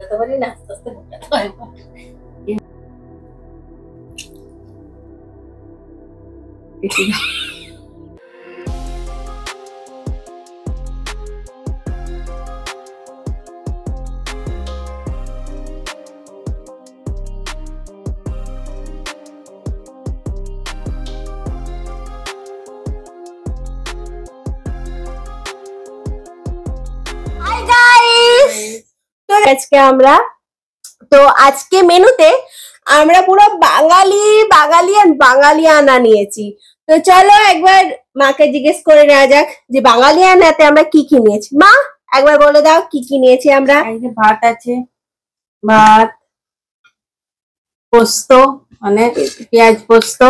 তো বলি না আস্তে আস্তে ঢোকাতে হয়। আজকে আমরা তো আজকে মেনুতে আমরা পুরো বাঙালিয়ানা নিয়েছি। তো চলো একবার মাকে জিজ্ঞেস করে নেওয়া যাক যে বাঙালিয়ানাতে আমরা কি কি নিয়েছি। মা একবার বলে দাও কি কি নিয়েছি আমরা। এই যে ভাত আছে, ভাত, পোস্ত মানে পেঁয়াজ পোস্ত,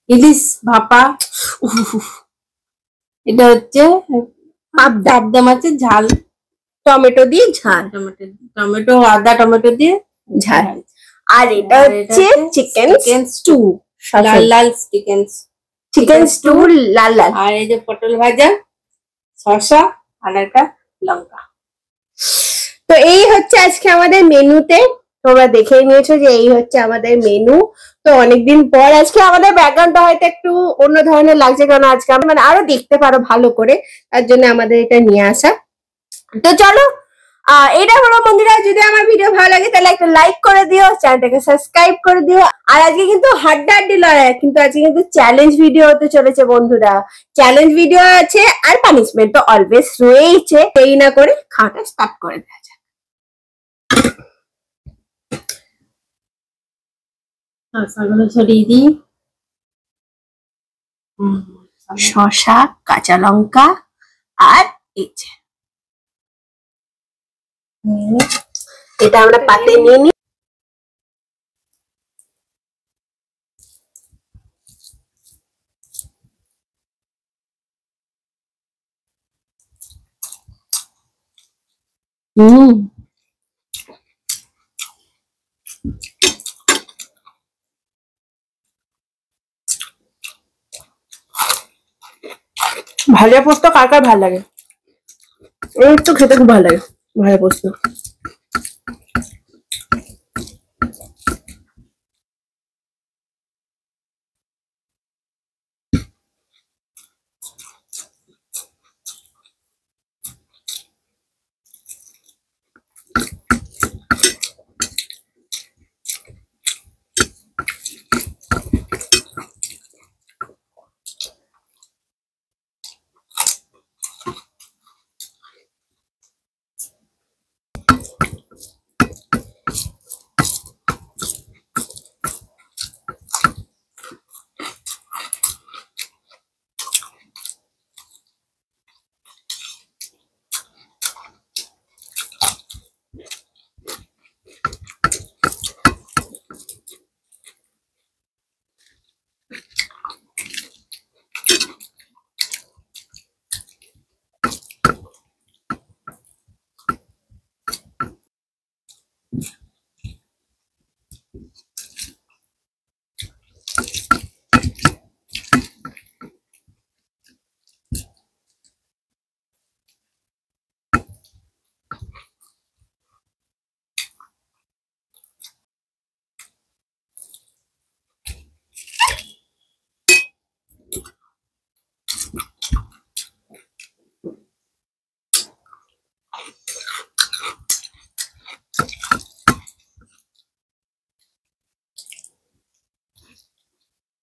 ইলিশ ভাপা, এটা হচ্ছে পাবদা মাছের ঝাল, টমেটো দিয়ে ঝাল, টমেটো আদা টমেটো দিয়ে ঝাল, আর এটা হচ্ছে চিকেন স্টু, লাল লাল চিকেন স্টু লাল লাল, আর এই যে পটল ভাজা, শসা আর একটা লঙ্কা। তো এই হচ্ছে আজকে আমাদের মেনুতে। তোমরা দেখেই নিয়েছো যে এই হচ্ছে আমাদের মেনু। তো অনেকদিন পর আজকে আমাদের ব্যাকগ্রাউন্ডটা হয়তো একটু অন্য ধরনের লাগছে, কারণ আজকে আমরা মানে আরো দেখতে পারো ভালো করে, তার জন্য আমাদের এটা নিয়ে আসা। তো চলো এটা হলো বন্ধুরা, যদি আমার ভিডিও ভালো লাগে তাহলে একটা লাইক করে দিও, চ্যানেলটাকে সাবস্ক্রাইব করে দিও। আর আজকে কিন্তু হাড্ডাহাড্ডি লড়াই, কিন্তু আজকে কিন্তু চ্যালেঞ্জ ভিডিও হতে চলেছে বন্ধুরা। চ্যালেঞ্জ ভিডিও আছে আর পানিশমেন্ট তো অলওয়েজ রয়েছে। এই না করে খাওয়াটা স্টার্ট করে দেওয়া যাক। শসাগুলো ছড়িয়ে দিই, শসা, কাঁচা লঙ্কা আর এই যে এটা আমরা পাতে নিয়ে নিই। ভাজা পোস্ত কার কার ভালো লাগে? আমার তো খেতে খুব ভালো লাগে ভাজা পোস্ত।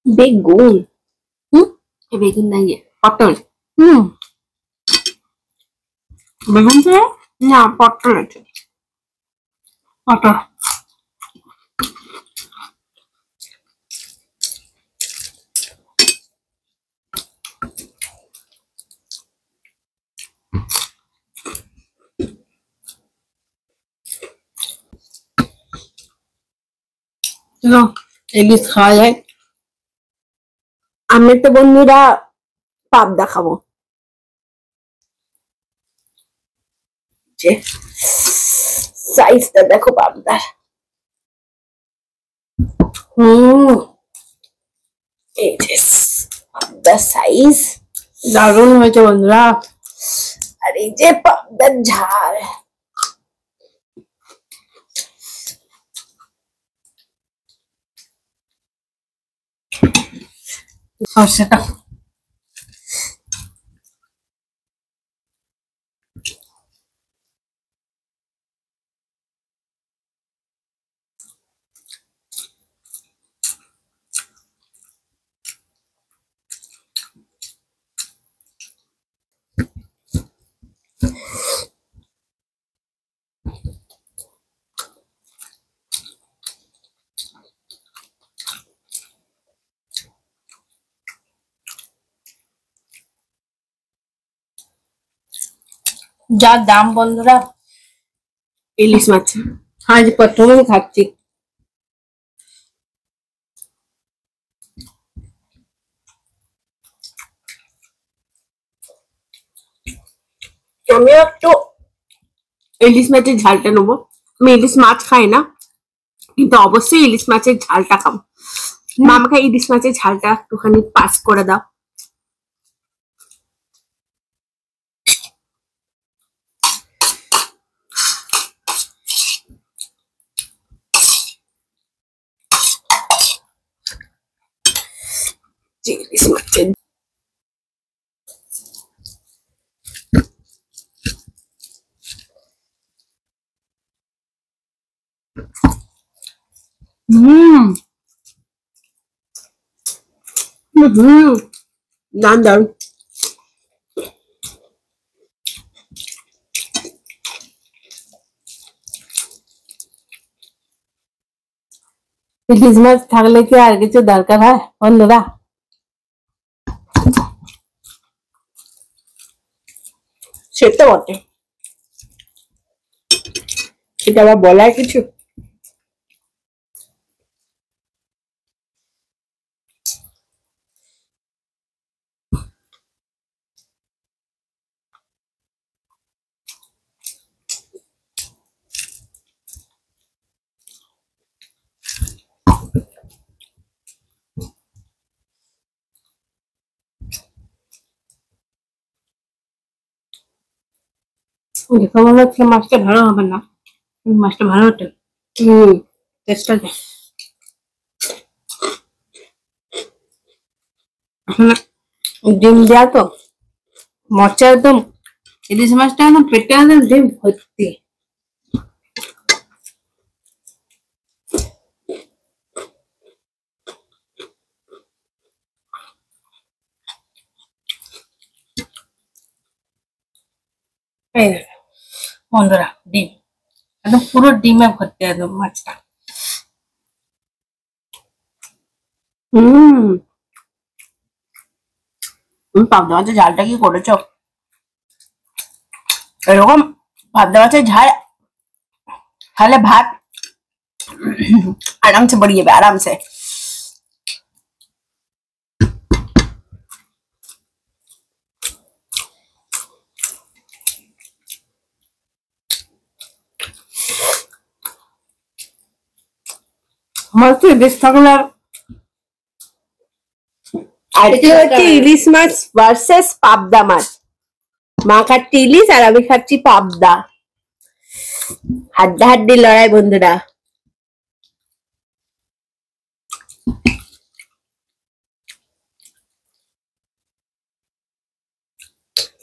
বেগুন, বেগুন না ইয়ে পটল, বেগুন তো না পটল আছে, পটল। ইলিশ খাওয়া যায়। আমি তো বন্ধুরা পাবদা খাবো। সাইজটা দেখো পাবদার। এই যে পাবদার সাইজ দারুণ হয়েছে বন্ধুরা। আর এই যে পাবদার ঝাল। সর্ষেটা যা দাম বন্ধুরা ইলিশ মাছ আজ প্রথমে খাচ্ছি। আমিও একটু ইলিশ মাছের ঝালটা নেবো। আমি ইলিশ মাছ খাই না, কিন্তু অবশ্যই ইলিশ মাছের ঝালটা খাবো। মা আমাকে ইলিশ মাছের ঝালটা একটুখানি পাস করে দাও। ইলিশ মাছের দান দারুন। ইলিশ মাছ থাকলে কি আর কিছু দরকার হয় বন্ধুরা? সেটা বটে, সেটা আবার বলার কিছু। দেখো মনে হচ্ছে মাছটা ভালো হবে না, মাছটা ভালো হতো। টেস্টটা দে। ডিম দেওয়া তো মরচা একদম, ইলিশ মাছটা একদম পেটে একদম ডিম ভর্তি। এই দেখো বন্ধুরা, ডিম একদম পুরো ডিমে ভর্তি একদম মাছটা। তুমি পাবদা মাছের ঝালটা কি করেছো? এরকম পাবদা মাছের ঝাল খালে ভাত আরামসে বেরিয়ে যাবে, আরামসে। আমার তো ইলিশ থাকলে আর আজকে হচ্ছে ইলিশ মাছ ভার্সেস পাবদা মাছ। মা খাচ্ছে ইলিশ আর আমি খাচ্ছি পাবদা। হাড্ডাহাড্ডি লড়াই বন্ধুরা।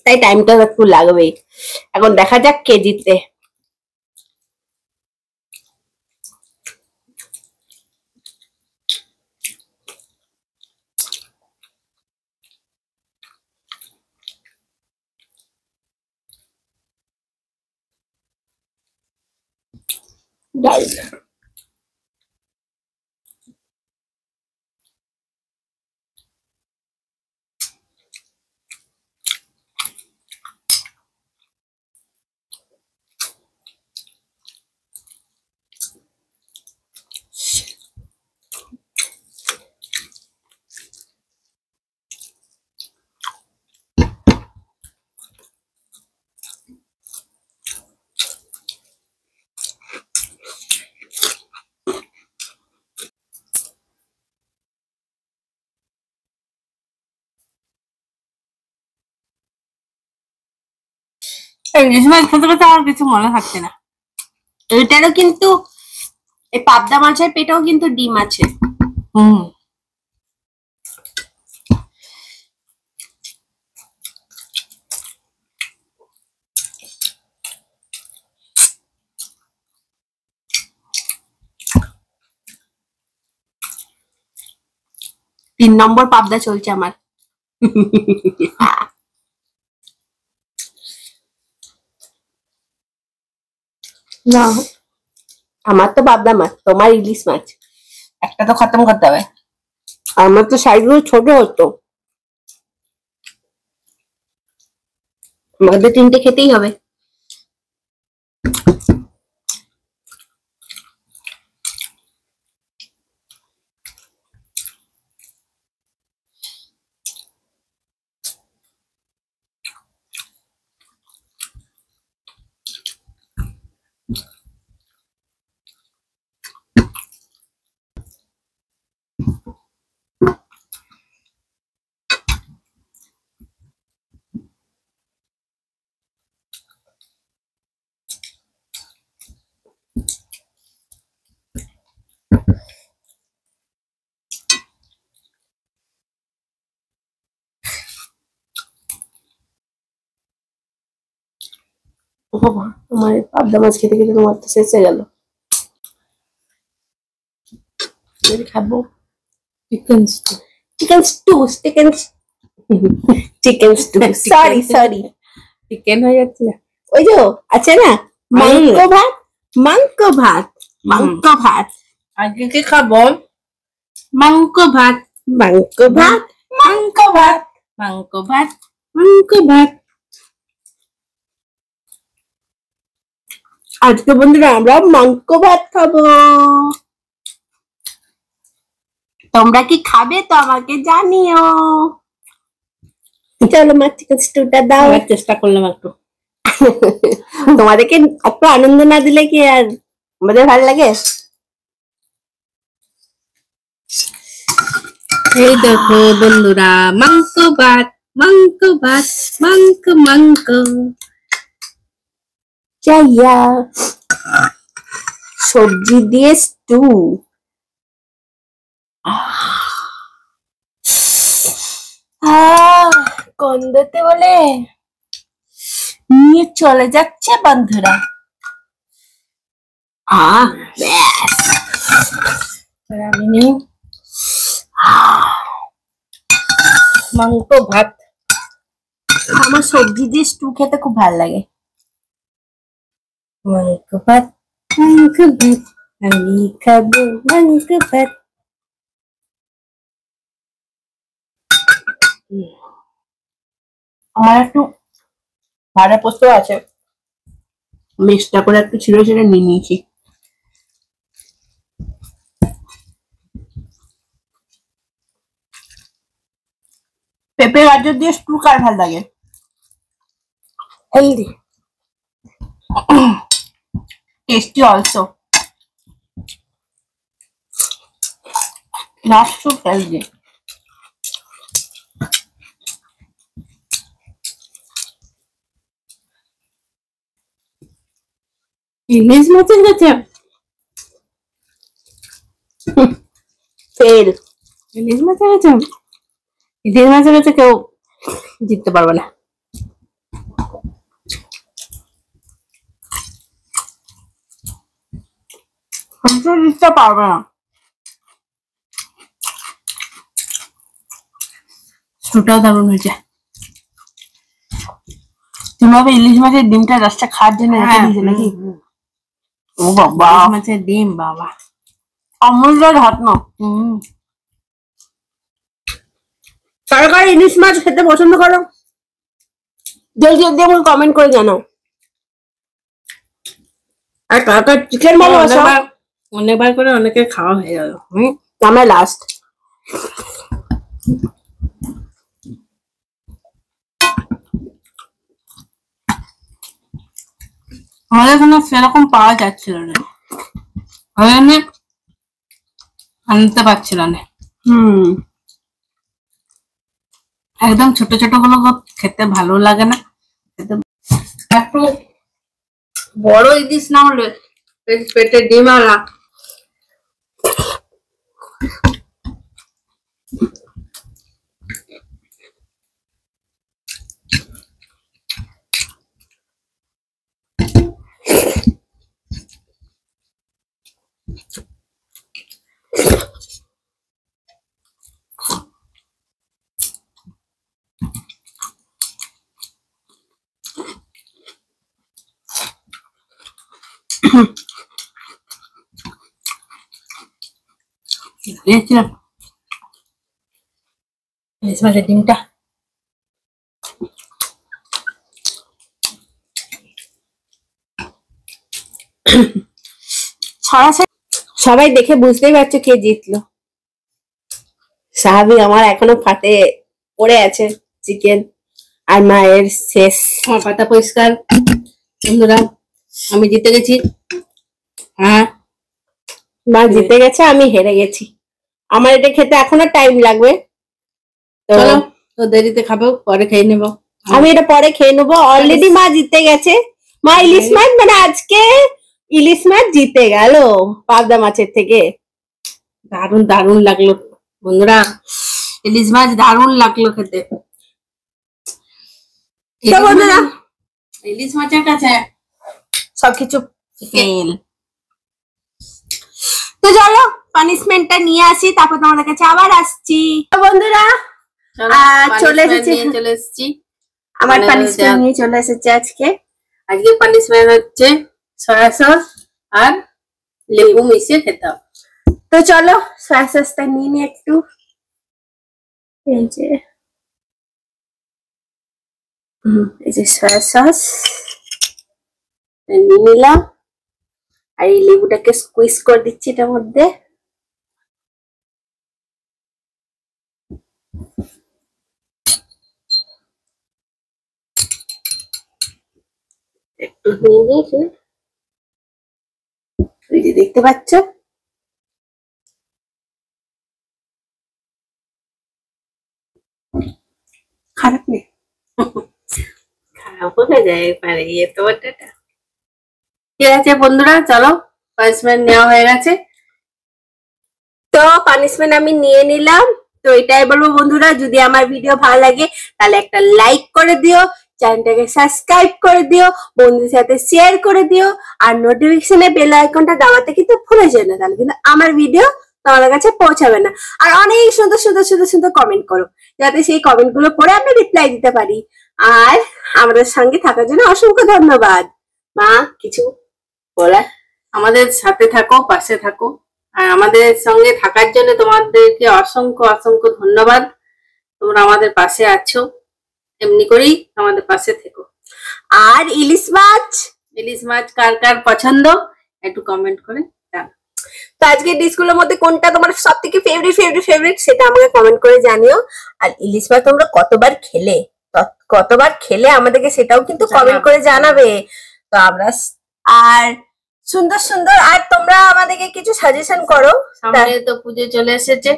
তাই টাইমটা একটু লাগবেই। এখন দেখা যাক কে জিতে। ডাল ইলিশ মাছ খেতে খেতে আর কিছু মনে থাকছে না। এটারও কিন্তু এই পাবদা মাছের পেটেও কিন্তু ডিম আছে। হুম। 3 নম্বর পাবদা চলছে আমার। না, আমার তো পাবদা মাছ, তোমার ইলিশ মাছ। একটা তো খতম করতে হবে। আমার তো সাইজগুলো ছোট হতো, আমাদের 3টে খেতেই হবে। ও বাবা, আমার পাবদা মাছ খেতে খেতে তোমার তো শেষ হয়ে গেল। খাবো chicken stew. Chicken stew, chicken stew, sorry sorry, chicken হয়ে যাচ্ছে না। ওই যে আছে না মাংস ভাত, মাংস ভাত, মাংস ভাত, আজকে কি খাবো? মাংস ভাত, মাংস ভাত, মাংস ভাত, মাংস ভাত, মাংস ভাত। আজকে বন্ধুরা আমরা মাংস ভাত খাবো। তোমরা কি খাবে তো আমাকে জানিও। চলো মা চিকেন স্টুটা দাও। আমার চেষ্টা করলাম একটু। তোমাদেরকে একটু আনন্দ না দিলে কি আর আমাদের ভালো লাগে? এই দেখো বন্ধুরা, মাংস ভাত, মাংস ভাত, মাংস মাংস। চাইয়া সবজি দিয়ে স্টু। গন্ধতে বলে নিয়ে চলে যাচ্ছে বন্ধুরা। ব্যাস আমি নিই মাংস ভাত। আমার সবজি দিয়ে স্টু খেতে খুব ভালো লাগে। মাংস ভাত, মাংস ভাত, আমি খাবো মাংস ভাত। আমার একটু ভাড়া পোস্ত আছে, মিক্সটা করে একটু ছিঁড়ে ছিঁড়ে নিয়ে নিয়েছি। পেঁপে গাজর দিয়ে স্টু কার ভালো লাগে? Healthy, tasty also, not so healthy. ইলিশ মাছের কাছে ফেল। ইলিশ মাছের কাছে ইলিশ মাছের কাছে কেউ জিততে পারবে না। জিততে পারবে না। স্টুটাও দারুণ হয়েছে। তুমি হবে ইলিশ মাছের ডিমটা রাস্তা খাওয়ার জন্য রেখে দিয়েছে নাকি? ও বাবা, ইলিশ মাছের ডিম বাবা, অমূল্যের রত্ন। কারা কারা ইলিশ মাছ খেতে পছন্দ করো জলদি জলদি আমাকে কমেন্ট করে জানাও। আর কারা কারা চিকেন ভালোবাসো? অনেকবার করে অনেকে খাওয়া হয়ে গেল। আমরা লাস্ট। আমাদের এখানে সেরকম পাওয়া যাচ্ছিল না, আনতে পারছিল না। একদম ছোট ছোট গুলো খেতে ভালো লাগে না, খেতে একটু বড় ইলিশ না হলে পেটে ডিম আলা। দিয়েছিলাম ইলিশ মাছের ডিমটা। সবাই দেখে বুঝতেই পারছো কে জিতলো। স্বাভাবিক আমার এখনো ফাটে পড়ে আছে চিকেন, আর মায়ের শেষ। আমার পাতা পরিষ্কার। বন্ধুরা আমি জিতে গেছি। হ্যাঁ মা জিতে গেছে, আমি হেরে গেছি। আমার এটা খেতে এখনো টাইম লাগবে, তো চলো তো দেরিতে খাবো, পরে খেয়ে নেবো। আমি এটা পরে খেয়ে নেবো। অলরেডি মা জিতে গেছে। মা ইলিশ মাছ, মানে আজকে ইলিশ মাছ জিতে গেল পাবদা মাছের থেকে। দারুণ দারুণ লাগলো বন্ধুরা, ইলিশ মাছ দারুণ লাগলো খেতে। তো বন্ধুরা ইলিশ মাছের কাছে সবকিছু ফেল। তো চলো পানিশমেন্টটা নিয়ে আসি, তারপর তোমাদের কাছে আবার আসছি। তো বন্ধুরা চলে এসেছি, আমার পানিশমেন্ট নিয়ে চলে এসেছে আজকে। আজকে পানিশমেন্ট হচ্ছে সয়া সস আর লেবু মিশিয়ে খেতে হবে। তো চলো সয়া সসটা নিয়ে নি একটু। এই যে সয়া সস নিয়ে নিলাম, আর এই লেবুটাকে স্কুইজ করে দিচ্ছি এটার মধ্যে। একটু নিয়ে নিয়েছি, ওই যে দেখতে পাচ্ছ। খারাপ নেই, খারাপ হয়ে যায় পারে ইয়ে তো ওটা। ঠিক আছে বন্ধুরা, চলো পানিশমেন্ট নেওয়া হয়ে গেছে। তো পানিশমেন্ট আমি নিয়ে নিলাম। তো এটাই বলবো বন্ধুরা, যদি আমার ভিডিও ভালো লাগে তাহলে একটা লাইক করে দিও, চ্যানেলটাকে সাবস্ক্রাইব করে দিও, বন্ধুদের সাথে শেয়ার করে দিও, আর নোটিফিকেশনে বেল আইকনটা দাবাতে কিন্তু ভুলে যেও না, তাহলে কিন্তু আমার ভিডিও তোমাদের কাছে পৌঁছাবে না। আর অনেক সুন্দর সুন্দর সুন্দর সুন্দর কমেন্ট করো, যাতে সেই কমেন্ট গুলো পড়ে আমি রিপ্লাই দিতে পারি। আর আমাদের সঙ্গে থাকার জন্য অসংখ্য ধন্যবাদ। মা কিছু বলার? আমাদের সাথে থাকো, পাশে থাকো, আর আমাদের সঙ্গে থাকার জন্য তোমাদেরকে অসংখ্য অসংখ্য ধন্যবাদ। তোমরা আমাদের পাশে আছো, এমনি করেই আমাদের পাশে থেকো। আর ইলিশ মাছ কার কার পছন্দ একটু কমেন্ট করে জানাও। তো আজকের ডিশগুলোর মধ্যে কোনটা তোমার সব থেকে ফেভারিট সেটা আমাকে কমেন্ট করে জানিও। আর ইলিশ মাছ তোমরা কতবার খেলে আমাদেরকে সেটাও কিন্তু কমেন্ট করে জানাবে। তো আমরা আর সুন্দর সুন্দর, আর তোমরা আমাদেরকে কিছু সাজেশন করো। সামনে তো পুজো চলে এসেছে,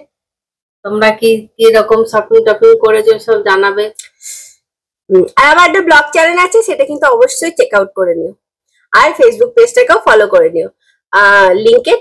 তোমরা কি রকম শপিং টপিং করেছো সব জানাবে। আর আমার একটা ব্লগ চ্যানেল আছে, সেটা কিন্তু অবশ্যই চেক আউট করে নিও, আর ফেসবুক পেজটাকেও ফলো করে নিও। লিংকে